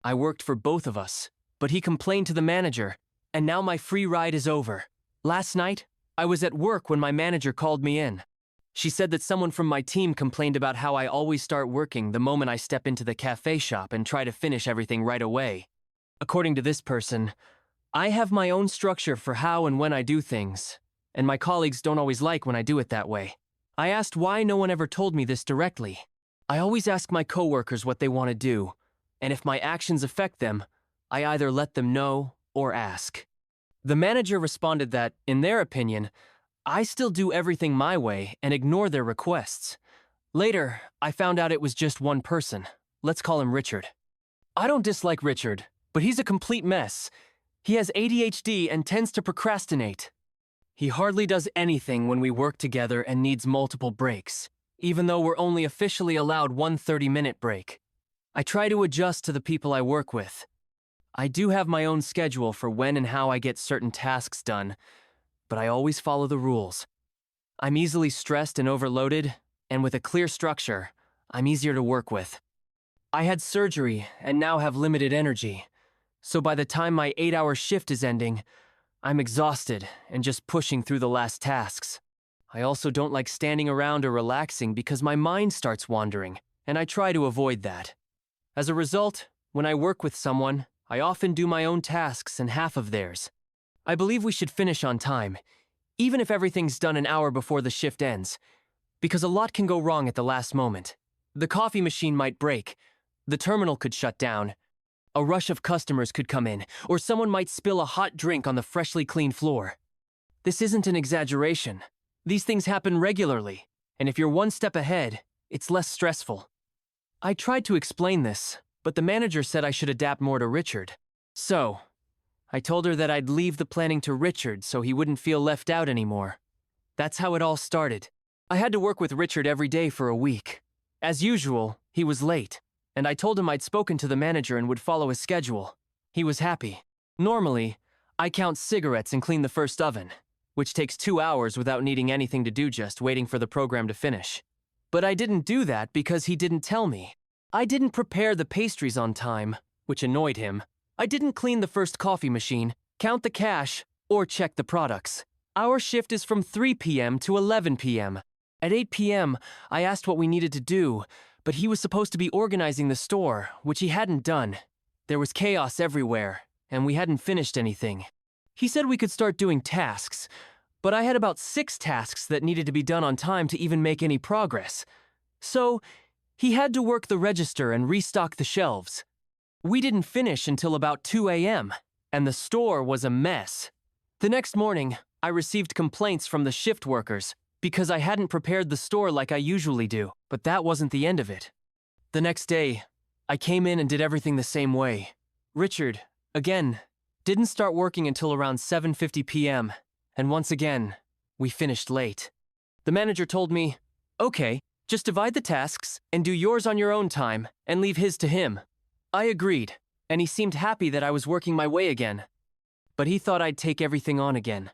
I worked for both of us, but he complained to the manager, and now my free ride is over. Last night, I was at work when my manager called me in. She said that someone from my team complained about how I always start working the moment I step into the cafe shop and try to finish everything right away. According to this person, I have my own structure for how and when I do things, and my colleagues don't always like when I do it that way. I asked why no one ever told me this directly. I always ask my coworkers what they want to do, and if my actions affect them, I either let them know or ask. The manager responded that, in their opinion, I still do everything my way and ignore their requests. Later, I found out it was just one person. Let's call him Richard. I don't dislike Richard, but he's a complete mess. He has ADHD and tends to procrastinate. He hardly does anything when we work together and needs multiple breaks, even though we're only officially allowed one 30-minute break. I try to adjust to the people I work with. I do have my own schedule for when and how I get certain tasks done, but I always follow the rules. I'm easily stressed and overloaded, and with a clear structure, I'm easier to work with. I had surgery and now have limited energy, so by the time my 8-hour shift is ending, I'm exhausted and just pushing through the last tasks. I also don't like standing around or relaxing because my mind starts wandering, and I try to avoid that. As a result, when I work with someone, I often do my own tasks and half of theirs. I believe we should finish on time, even if everything's done an hour before the shift ends, because a lot can go wrong at the last moment. The coffee machine might break, the terminal could shut down, a rush of customers could come in, or someone might spill a hot drink on the freshly cleaned floor. This isn't an exaggeration. These things happen regularly, and if you're one step ahead, it's less stressful. I tried to explain this, but the manager said I should adapt more to Richard. So, I told her that I'd leave the planning to Richard so he wouldn't feel left out anymore. That's how it all started. I had to work with Richard every day for a week. As usual, he was late, and I told him I'd spoken to the manager and would follow his schedule. He was happy. Normally, I count cigarettes and clean the first oven, which takes 2 hours without needing anything to do, just waiting for the program to finish. But I didn't do that because he didn't tell me. I didn't prepare the pastries on time, which annoyed him. I didn't clean the first coffee machine, count the cash, or check the products. Our shift is from 3 p.m. to 11 p.m. At 8 p.m., I asked what we needed to do, but he was supposed to be organizing the store, which he hadn't done. There was chaos everywhere, and we hadn't finished anything. He said we could start doing tasks, but I had about 6 tasks that needed to be done on time to even make any progress. So, he had to work the register and restock the shelves. We didn't finish until about 2 a.m., and the store was a mess. The next morning, I received complaints from the shift workers because I hadn't prepared the store like I usually do, but that wasn't the end of it. The next day, I came in and did everything the same way. Richard, again, didn't start working until around 7:50 p.m., and once again, we finished late. The manager told me, "Okay, just divide the tasks and do yours on your own time and leave his to him." I agreed, and he seemed happy that I was working my way again. But he thought I'd take everything on again.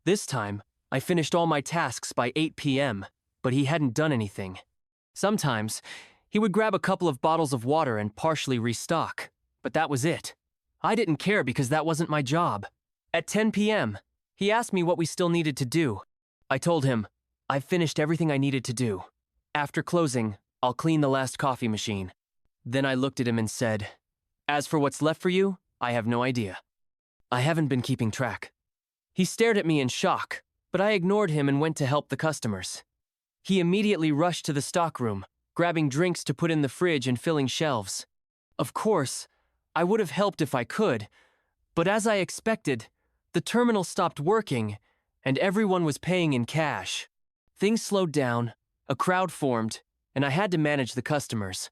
This time, I finished all my tasks by 8 p.m., but he hadn't done anything. Sometimes, he would grab a couple of bottles of water and partially restock, but that was it. I didn't care because that wasn't my job. At 10 p.m., he asked me what we still needed to do. I told him, "I've finished everything I needed to do. After closing, I'll clean the last coffee machine." Then I looked at him and said, "As for what's left for you, I have no idea. I haven't been keeping track." He stared at me in shock, but I ignored him and went to help the customers. He immediately rushed to the stockroom, grabbing drinks to put in the fridge and filling shelves. Of course, I would have helped if I could, but as I expected, the terminal stopped working, and everyone was paying in cash. Things slowed down, a crowd formed, and I had to manage the customers.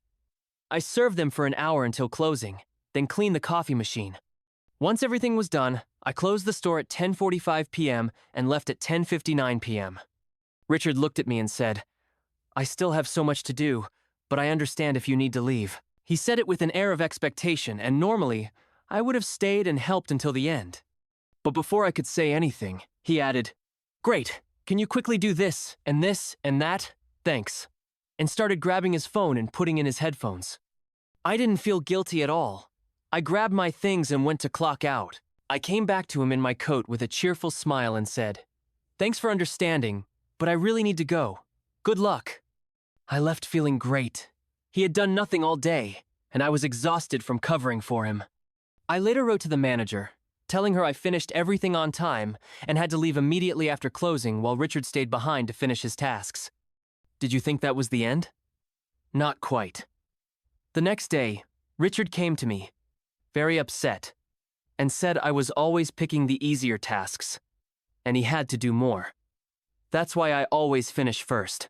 I served them for an hour until closing, then cleaned the coffee machine. Once everything was done, I closed the store at 10:45 p.m. and left at 10:59 p.m. Richard looked at me and said, "I still have so much to do, but I understand if you need to leave." He said it with an air of expectation, and normally, I would have stayed and helped until the end. But before I could say anything, he added, "Great, can you quickly do this and that? Thanks," and started grabbing his phone and putting in his headphones. I didn't feel guilty at all. I grabbed my things and went to clock out. I came back to him in my coat with a cheerful smile and said, "Thanks for understanding, but I really need to go. Good luck." I left feeling great. He had done nothing all day, and I was exhausted from covering for him. I later wrote to the manager, telling her I finished everything on time and had to leave immediately after closing while Richard stayed behind to finish his tasks. Did you think that was the end? Not quite. The next day, Richard came to me, very upset, and said I was always picking the easier tasks, and he had to do more. That's why I always finish first.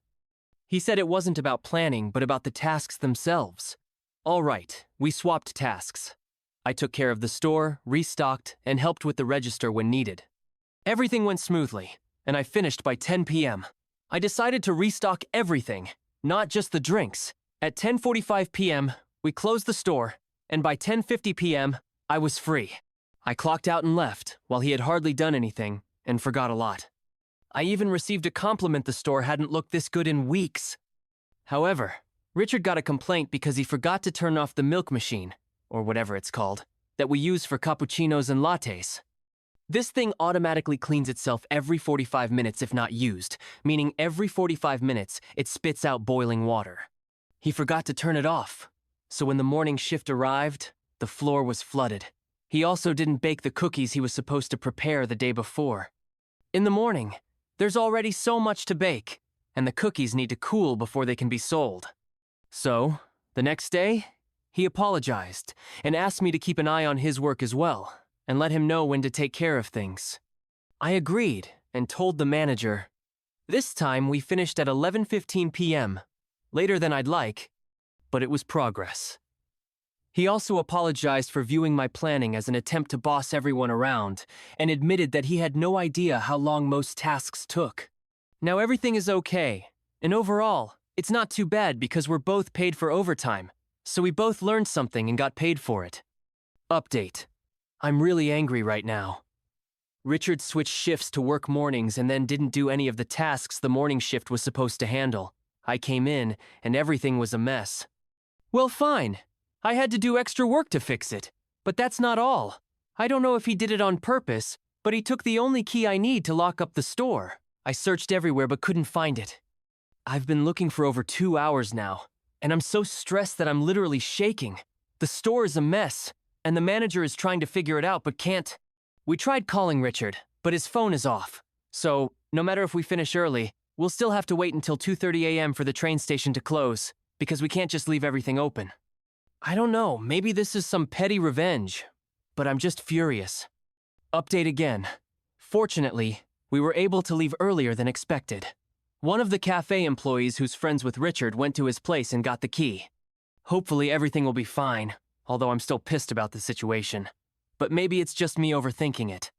He said it wasn't about planning, but about the tasks themselves. All right, we swapped tasks. I took care of the store, restocked, and helped with the register when needed. Everything went smoothly, and I finished by 10 p.m. I decided to restock everything, not just the drinks. At 10:45 p.m., we closed the store, and by 10:50 p.m., I was free. I clocked out and left, while he had hardly done anything, and forgot a lot. I even received a compliment the store hadn't looked this good in weeks. However, Richard got a complaint because he forgot to turn off the milk machine, or whatever it's called, that we use for cappuccinos and lattes. This thing automatically cleans itself every 45 minutes if not used, meaning every 45 minutes it spits out boiling water. He forgot to turn it off, so when the morning shift arrived, the floor was flooded. He also didn't bake the cookies he was supposed to prepare the day before. In the morning, there's already so much to bake, and the cookies need to cool before they can be sold. So, the next day, he apologized and asked me to keep an eye on his work as well, and let him know when to take care of things. I agreed and told the manager. This time we finished at 11:15 p.m., later than I'd like, but it was progress. He also apologized for viewing my planning as an attempt to boss everyone around, and admitted that he had no idea how long most tasks took. Now everything is okay, and overall, it's not too bad because we're both paid for overtime, so we both learned something and got paid for it. Update. I'm really angry right now. Richard switched shifts to work mornings and then didn't do any of the tasks the morning shift was supposed to handle. I came in, and everything was a mess. Well, fine. I had to do extra work to fix it. But that's not all. I don't know if he did it on purpose, but he took the only key I need to lock up the store. I searched everywhere but couldn't find it. I've been looking for over 2 hours now, and I'm so stressed that I'm literally shaking. The store is a mess, and the manager is trying to figure it out but can't. We tried calling Richard, but his phone is off. So, no matter if we finish early, we'll still have to wait until 2:30 a.m. for the train station to close, because we can't just leave everything open. I don't know, maybe this is some petty revenge, but I'm just furious. Update again. Fortunately, we were able to leave earlier than expected. One of the cafe employees who's friends with Richard went to his place and got the key. Hopefully everything will be fine, although I'm still pissed about the situation. But maybe it's just me overthinking it.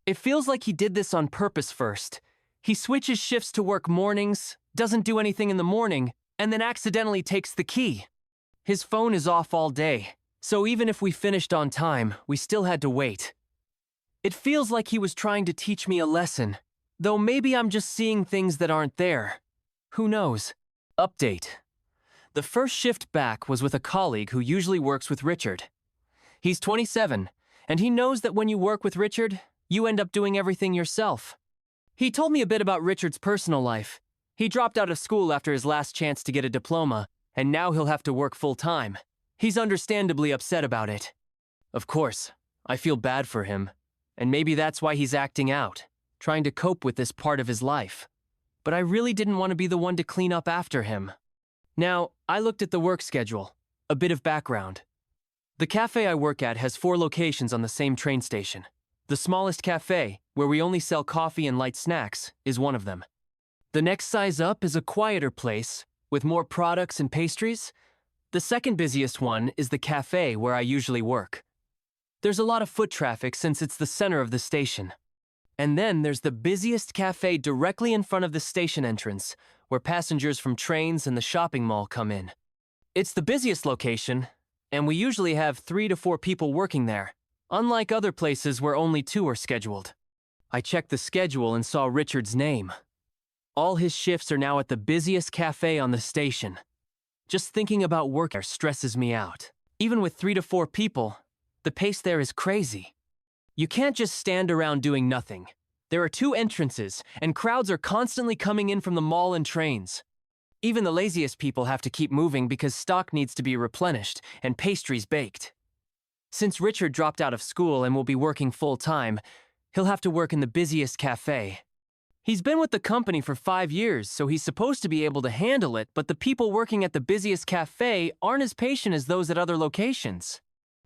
It feels like he did this on purpose first. He switches shifts to work mornings, doesn't do anything in the morning, and then accidentally takes the key. His phone is off all day, so even if we finished on time, we still had to wait. It feels like he was trying to teach me a lesson, though maybe I'm just seeing things that aren't there. Who knows? Update. The first shift back was with a colleague who usually works with Richard. He's 27, and he knows that when you work with Richard, you end up doing everything yourself. He told me a bit about Richard's personal life. He dropped out of school after his last chance to get a diploma, and now he'll have to work full-time. He's understandably upset about it. Of course, I feel bad for him, and maybe that's why he's acting out, trying to cope with this part of his life. But I really didn't want to be the one to clean up after him. Now, I looked at the work schedule. A bit of background. The cafe I work at has 4 locations on the same train station. The smallest cafe, where we only sell coffee and light snacks, is one of them. The next size up is a quieter place, with more products and pastries. The second busiest one is the cafe where I usually work. There's a lot of foot traffic since it's the center of the station. And then there's the busiest cafe directly in front of the station entrance, where passengers from trains and the shopping mall come in. It's the busiest location, and we usually have 3 to 4 people working there, unlike other places where only 2 are scheduled. I checked the schedule and saw Richard's name. All his shifts are now at the busiest cafe on the station. Just thinking about work there stresses me out. Even with 3 to 4 people, The pace there is crazy. You can't just stand around doing nothing. There are 2 entrances, and crowds are constantly coming in from the mall and trains. Even the laziest people have to keep moving because stock needs to be replenished and pastries baked. Since Richard dropped out of school and will be working full-time, he'll have to work in the busiest cafe. He's been with the company for 5 years, so he's supposed to be able to handle it, but the people working at the busiest cafe aren't as patient as those at other locations.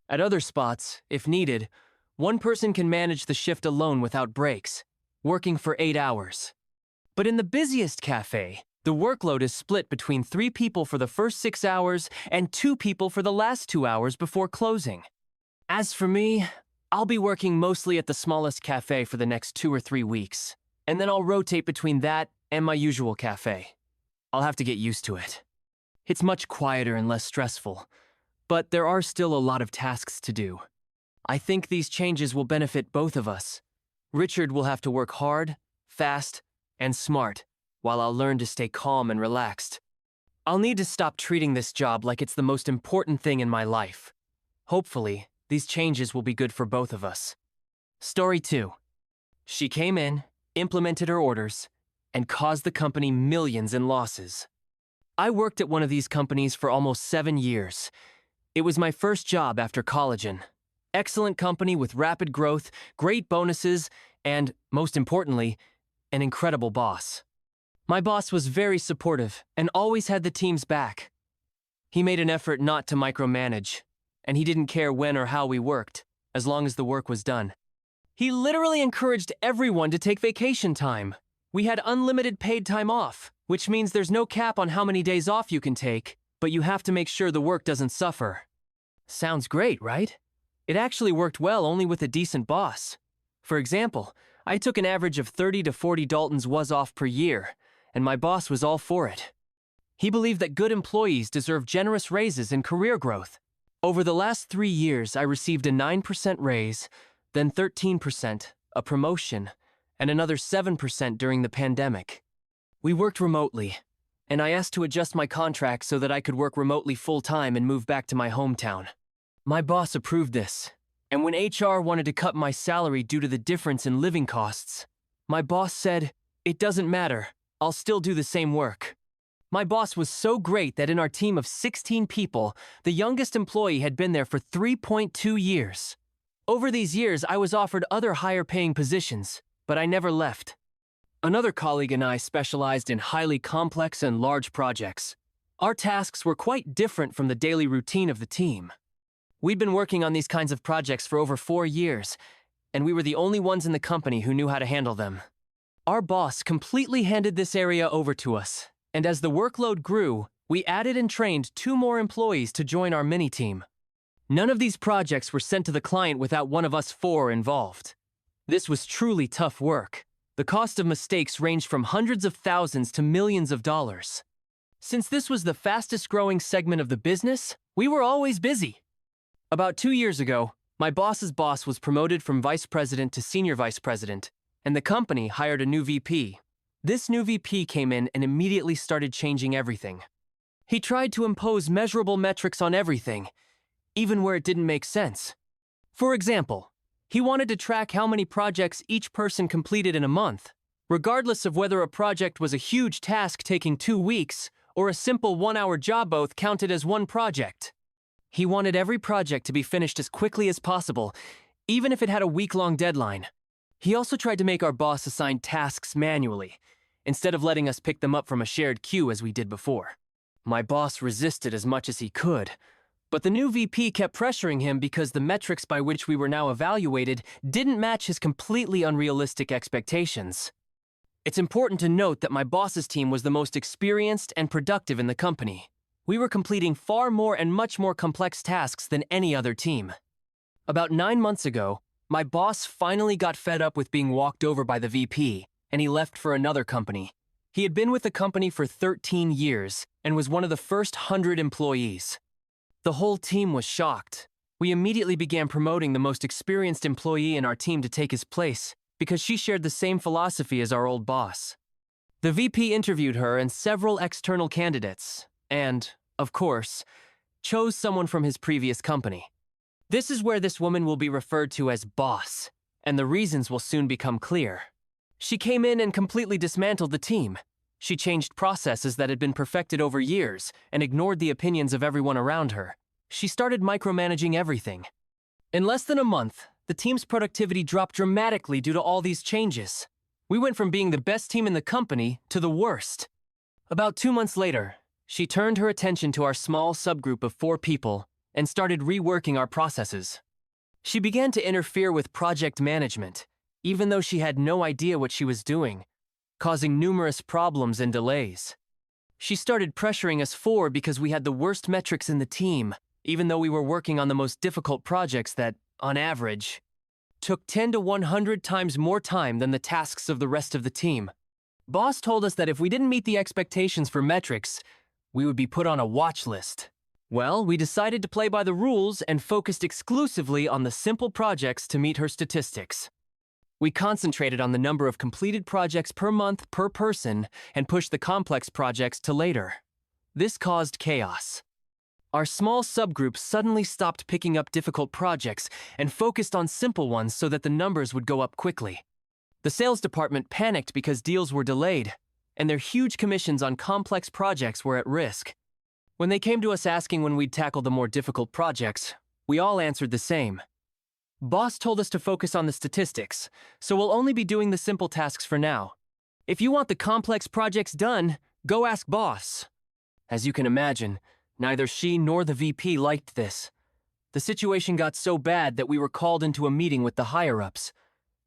At other spots, if needed, one person can manage the shift alone without breaks, working for 8 hours. But in the busiest cafe, the workload is split between 3 people for the first 6 hours and 2 people for the last 2 hours before closing. As for me, I'll be working mostly at the smallest cafe for the next 2 or 3 weeks, and then I'll rotate between that and my usual cafe. I'll have to get used to it. It's much quieter and less stressful, but there are still a lot of tasks to do. I think these changes will benefit both of us. Richard will have to work hard, fast, and smart, while I'll learn to stay calm and relaxed. I'll need to stop treating this job like it's the most important thing in my life. Hopefully, these changes will be good for both of us. Story 2. She came in, implemented her orders, and caused the company millions in losses. I worked at one of these companies for almost 7 years. It was my first job after college. Excellent company with rapid growth, great bonuses, and, most importantly, an incredible boss. My boss was very supportive and always had the team's back. He made an effort not to micromanage, and he didn't care when or how we worked, as long as the work was done. He literally encouraged everyone to take vacation time. We had unlimited paid time off, which means there's no cap on how many days off you can take, but you have to make sure the work doesn't suffer. Sounds great, right? It actually worked well only with a decent boss. For example, I took an average of 30 to 40 Daltons was off per year, and my boss was all for it. He believed that good employees deserve generous raises and career growth. Over the last 3 years, I received a 9% raise, then 13%, a promotion, and another 7% during the pandemic. We worked remotely, and I asked to adjust my contract so that I could work remotely full-time and move back to my hometown. My boss approved this, and when HR wanted to cut my salary due to the difference in living costs, my boss said, "It doesn't matter, I'll still do the same work." My boss was so great that in our team of 16 people, the youngest employee had been there for 3.2 years. Over these years, I was offered other higher-paying positions, but I never left. Another colleague and I specialized in highly complex and large projects. Our tasks were quite different from the daily routine of the team. We'd been working on these kinds of projects for over 4 years, and we were the only ones in the company who knew how to handle them. Our boss completely handed this area over to us, and as the workload grew, we added and trained 2 more employees to join our mini-team. None of these projects were sent to the client without one of us 4 involved. This was truly tough work. The cost of mistakes ranged from hundreds of thousands to millions of dollars. Since this was the fastest-growing segment of the business, we were always busy. About 2 years ago, my boss's boss was promoted from vice president to senior vice president, and the company hired a new VP. This new VP came in and immediately started changing everything. He tried to impose measurable metrics on everything, even where it didn't make sense. For example, he wanted to track how many projects each person completed in a month, regardless of whether a project was a huge task taking 2 weeks or a simple 1-hour job. Both counted as one project. He wanted every project to be finished as quickly as possible, even if it had a week-long deadline. He also tried to make our boss assign tasks manually, instead of letting us pick them up from a shared queue as we did before. My boss resisted as much as he could, but the new VP kept pressuring him because the metrics by which we were now evaluated didn't match his completely unrealistic expectations. It's important to note that my boss's team was the most experienced and productive in the company. We were completing far more and much more complex tasks than any other team. About 9 months ago, my boss finally got fed up with being walked over by the VP, and he left for another company. He had been with the company for 13 years and was one of the first 100 employees. The whole team was shocked. We immediately began promoting the most experienced employee in our team to take his place because she shared the same philosophy as our old boss. The VP interviewed her and several external candidates, and, of course, chose someone from his previous company. This is where this woman will be referred to as boss, and the reasons will soon become clear. She came in and completely dismantled the team. She changed processes that had been perfected over years and ignored the opinions of everyone around her. She started micromanaging everything. In less than a month, the team's productivity dropped dramatically due to all these changes. We went from being the best team in the company to the worst. About 2 months later, she turned her attention to our small subgroup of 4 people and started reworking our processes. She began to interfere with project management, even though she had no idea what she was doing, causing numerous problems and delays. She started pressuring us 4 because we had the worst metrics in the team, even though we were working on the most difficult projects that, on average, took 10 to 100 times more time than the tasks of the rest of the team. Boss told us that if we didn't meet the expectations for metrics, we would be put on a watch list. Well, we decided to play by the rules and focused exclusively on the simple projects to meet her statistics. We concentrated on the number of completed projects per month per person and pushed the complex projects to later. This caused chaos. Our small subgroup suddenly stopped picking up difficult projects and focused on simple ones so that the numbers would go up quickly. The sales department panicked because deals were delayed, and their huge commissions on complex projects were at risk. When they came to us asking when we'd tackle the more difficult projects, we all answered the same. Boss told us to focus on the statistics, so we'll only be doing the simple tasks for now. If you want the complex projects done, go ask boss. As you can imagine, neither she nor the VP liked this. The situation got so bad that we were called into a meeting with the higher-ups.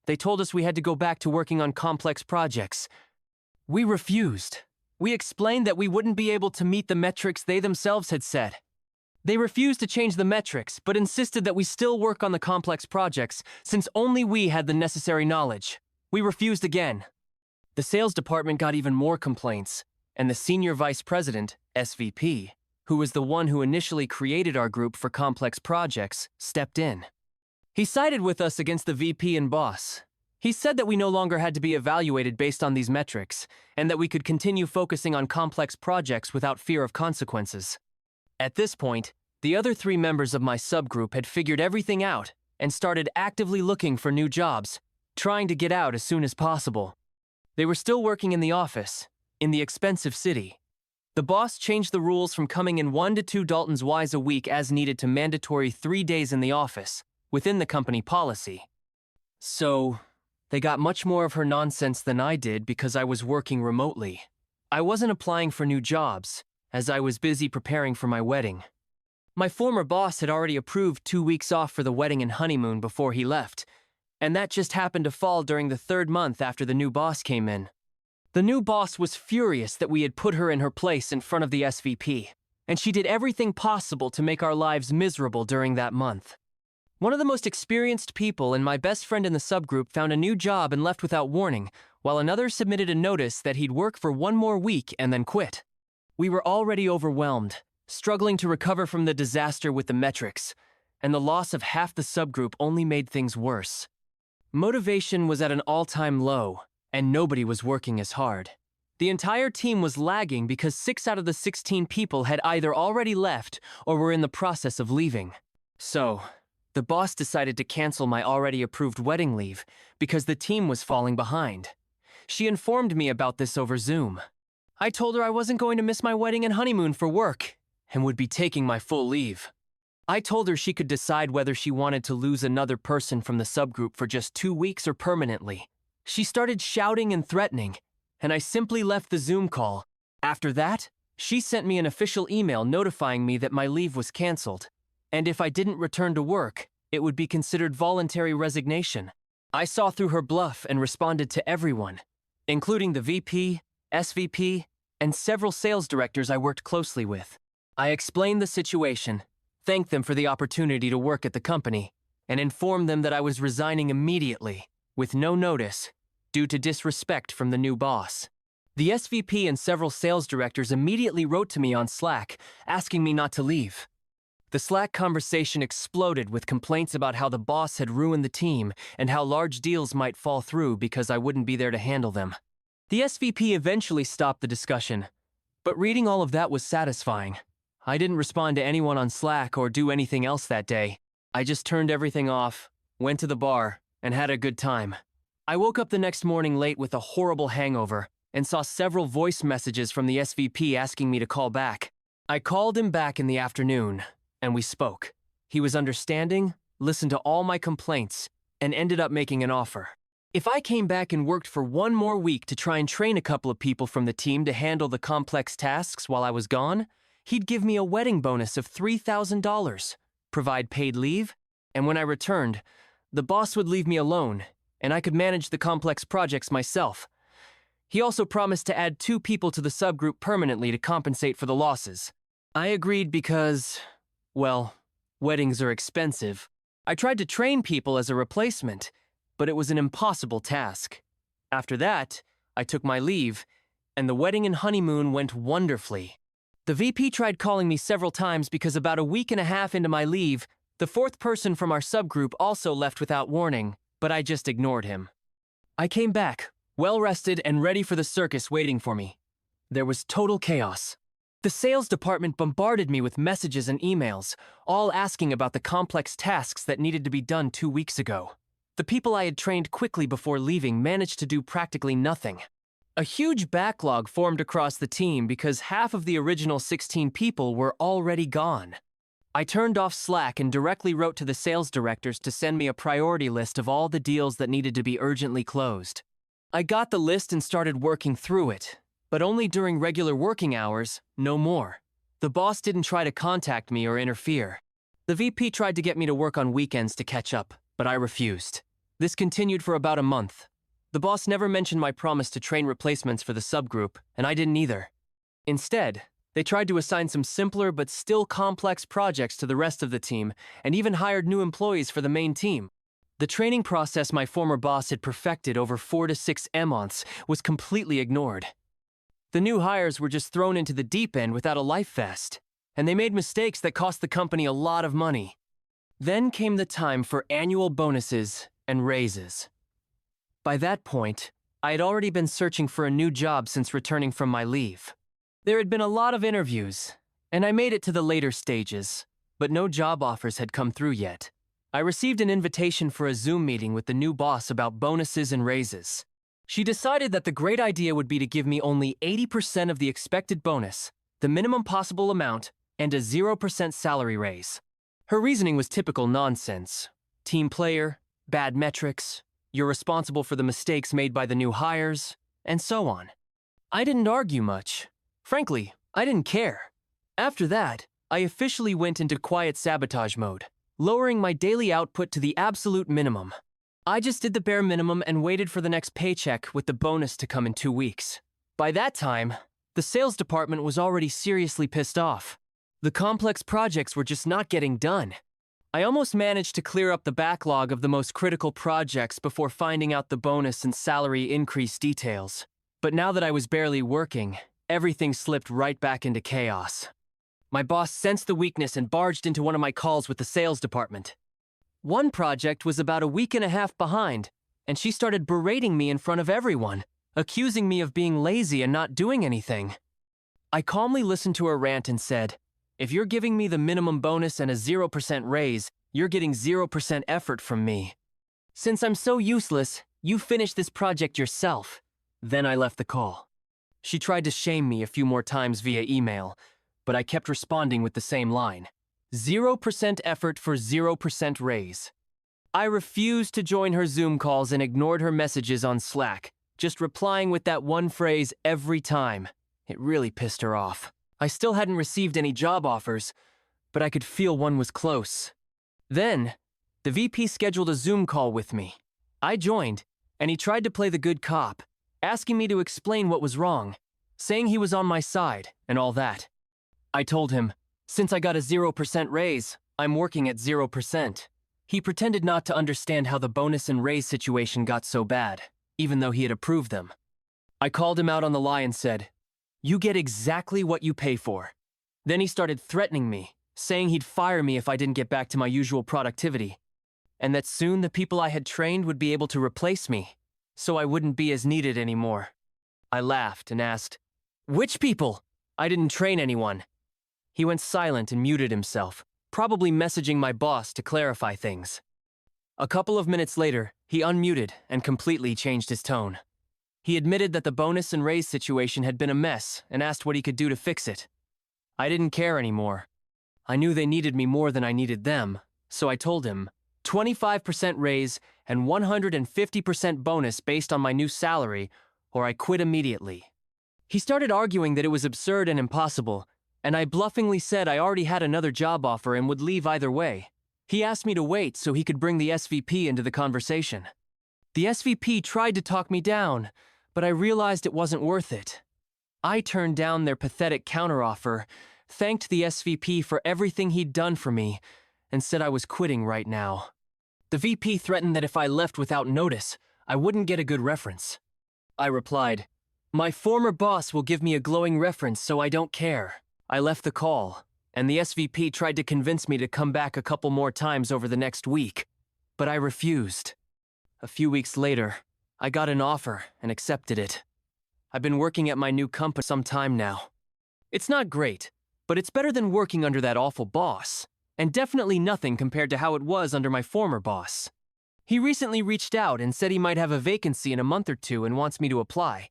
They told us we had to go back to working on complex projects. We refused. We explained that we wouldn't be able to meet the metrics they themselves had set. They refused to change the metrics, but insisted that we still work on the complex projects, since only we had the necessary knowledge. We refused again. The sales department got even more complaints, and the senior vice president, SVP, who was the one who initially created our group for complex projects, stepped in. He sided with us against the VP and boss. He said that we no longer had to be evaluated based on these metrics, and that we could continue focusing on complex projects without fear of consequences. At this point, the other 3 members of my subgroup had figured everything out and started actively looking for new jobs, trying to get out as soon as possible. They were still working in the office, in the expensive city. The boss changed the rules from coming in 1 to 2 Daltons Wise a week as needed to mandatory 3 days in the office, within the company policy. So, they got much more of her nonsense than I did because I was working remotely. I wasn't applying for new jobs, as I was busy preparing for my wedding. My former boss had already approved 2 weeks off for the wedding and honeymoon before he left, and that just happened to fall during the 3rd month after the new boss came in. The new boss was furious that we had put her in her place in front of the SVP, and she did everything possible to make our lives miserable during that month. One of the most experienced people and my best friend in the subgroup found a new job and left without warning, while another submitted a notice that he'd work for 1 more week and then quit. We were already overwhelmed, struggling to recover from the disaster with the metrics, and the loss of half the subgroup only made things worse. Motivation was at an all-time low, and nobody was working as hard. The entire team was lagging because 6 out of the 16 people had either already left or were in the process of leaving. So, the boss decided to cancel my already approved wedding leave because the team was falling behind. She informed me about this over Zoom. I told her I wasn't going to miss my wedding and honeymoon for work and would be taking my full leave. I told her she could decide whether she wanted to lose another person from the subgroup for just 2 weeks or permanently. She started shouting and threatening, and I simply left the Zoom call. After that, she sent me an official email notifying me that my leave was canceled, and if I didn't return to work, it would be considered voluntary resignation. I saw through her bluff and responded to everyone, including the VP, SVP, and several sales directors I worked closely with. I explained the situation, thanked them for the opportunity to work at the company, and informed them that I was resigning immediately, with no notice, due to disrespect from the new boss. The SVP and several sales directors immediately wrote to me on Slack, asking me not to leave. The Slack conversation exploded with complaints about how the boss had ruined the team and how large deals might fall through because I wouldn't be there to handle them. The SVP eventually stopped the discussion, but reading all of that was satisfying. I didn't respond to anyone on Slack or do anything else that day. I just turned everything off, went to the bar, and had a good time. I woke up the next morning late with a horrible hangover and saw several voice messages from the SVP asking me to call back. I called him back in the afternoon, and we spoke. He was understanding, listened to all my complaints, and ended up making an offer. If I came back and worked for one more week to try and train a couple of people from the team to handle the complex tasks while I was gone, he'd give me a wedding bonus of $3,000, provide paid leave, and when I returned, the boss would leave me alone, and I could manage the complex projects myself. He also promised to add 2 people to the subgroup permanently to compensate for the losses. I agreed because, well, weddings are expensive. I tried to train people as a replacement, but it was an impossible task. After that, I took my leave, and the wedding and honeymoon went wonderfully. The VP tried calling me several times because about a week and a half into my leave, the 4th person from our subgroup also left without warning, but I just ignored him. I came back, well-rested and ready for the circus waiting for me. There was total chaos. The sales department bombarded me with messages and emails, all asking about the complex tasks that needed to be done 2 weeks ago. The people I had trained quickly before leaving managed to do practically nothing. A huge backlog formed across the team because half of the original 16 people were already gone. I turned off Slack and directly wrote to the sales directors to send me a priority list of all the deals that needed to be urgently closed. I got the list and started working through it, but only during regular working hours, no more. The boss didn't try to contact me or interfere. The VP tried to get me to work on weekends to catch up, but I refused. This continued for about a month. The boss never mentioned my promise to train replacements for the subgroup, and I didn't either. Instead, they tried to assign some simpler but still complex projects to the rest of the team, and even hired new employees for the main team. The training process my former boss had perfected over 4 to 6 months was completely ignored. The new hires were just thrown into the deep end without a life vest, and they made mistakes that cost the company a lot of money. Then came the time for annual bonuses and raises. By that point, I had already been searching for a new job since returning from my leave. There had been a lot of interviews, and I made it to the later stages, but no job offers had come through yet. I received an invitation for a Zoom meeting with the new boss about bonuses and raises. She decided that the great idea would be to give me only 80% of the expected bonus, the minimum possible amount, and a 0% salary raise. Her reasoning was typical nonsense. Team player, bad metrics, you're responsible for the mistakes made by the new hires, and so on. I didn't argue much. Frankly, I didn't care. After that, I officially went into quiet sabotage mode, lowering my daily output to the absolute minimum. I just did the bare minimum and waited for the next paycheck with the bonus to come in 2 weeks. By that time, the sales department was already seriously pissed off. The complex projects were just not getting done. I almost managed to clear up the backlog of the most critical projects before finding out the bonus and salary increase details. But now that I was barely working, everything slipped right back into chaos. My boss sensed the weakness and barged into one of my calls with the sales department. One project was about a week and a half behind, and she started berating me in front of everyone, accusing me of being lazy and not doing anything. I calmly listened to her rant and said, "If you're giving me the minimum bonus and a 0% raise, you're getting 0% effort from me. Since I'm so useless, you finish this project yourself." Then I left the call. She tried to shame me a few more times via email, but I kept responding with the same line. 0% effort for 0% raise. I refused to join her Zoom calls and ignored her messages on Slack, just replying with that one phrase every time. It really pissed her off. I still hadn't received any job offers, but I could feel one was close. Then, the VP scheduled a Zoom call with me. I joined, and he tried to play the good cop, asking me to explain what was wrong, saying he was on my side, and all that. I told him, since I got a 0% raise, I'm working at 0%. He pretended not to understand how the bonus and raise situation got so bad, even though he had approved them. I called him out on the lie and said, "You get exactly what you pay for." Then he started threatening me, saying he'd fire me if I didn't get back to my usual productivity, and that soon the people I had trained would be able to replace me, so I wouldn't be as needed anymore. I laughed and asked, "Which people? I didn't train anyone." He went silent and muted himself, probably messaging my boss to clarify things. A couple of minutes later, he unmuted and completely changed his tone. He admitted that the bonus and raise situation had been a mess and asked what he could do to fix it. I didn't care anymore. I knew they needed me more than I needed them, so I told him, 25% raise and 150% bonus based on my new salary, or I quit immediately. He started arguing that it was absurd and impossible, and I bluffingly said I already had another job offer and would leave either way. He asked me to wait so he could bring the SVP into the conversation. The SVP tried to talk me down, but I realized it wasn't worth it. I turned down their pathetic counteroffer, thanked the SVP for everything he'd done for me, and said I was quitting right now. The VP threatened that if I left without notice, I wouldn't get a good reference. I replied, "My former boss will give me a glowing reference, so I don't care." I left the call, and the SVP tried to convince me to come back a couple more times over the next week, but I refused. A few weeks later, I got an offer and accepted it. I've been working at my new company some time now. It's not great, but it's better than working under that awful boss, and definitely nothing compared to how it was under my former boss. He recently reached out and said he might have a vacancy in a month or two and wants me to apply,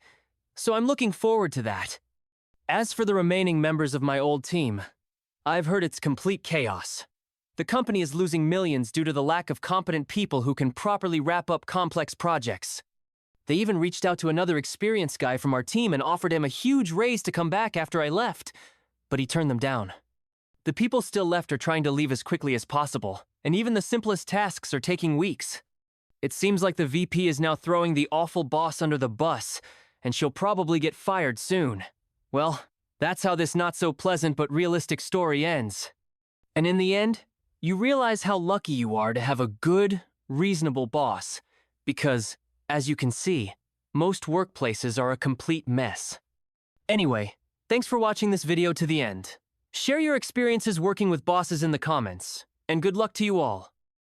so I'm looking forward to that. As for the remaining members of my old team, I've heard it's complete chaos. The company is losing millions due to the lack of competent people who can properly wrap up complex projects. They even reached out to another experienced guy from our team and offered him a huge raise to come back after I left, but he turned them down. The people still left are trying to leave as quickly as possible, and even the simplest tasks are taking weeks. It seems like the VP is now throwing the awful boss under the bus, and she'll probably get fired soon. Well, that's how this not-so-pleasant but realistic story ends. And in the end, you realize how lucky you are to have a good, reasonable boss, because, as you can see, most workplaces are a complete mess. Anyway, thanks for watching this video to the end. Share your experiences working with bosses in the comments, and good luck to you all.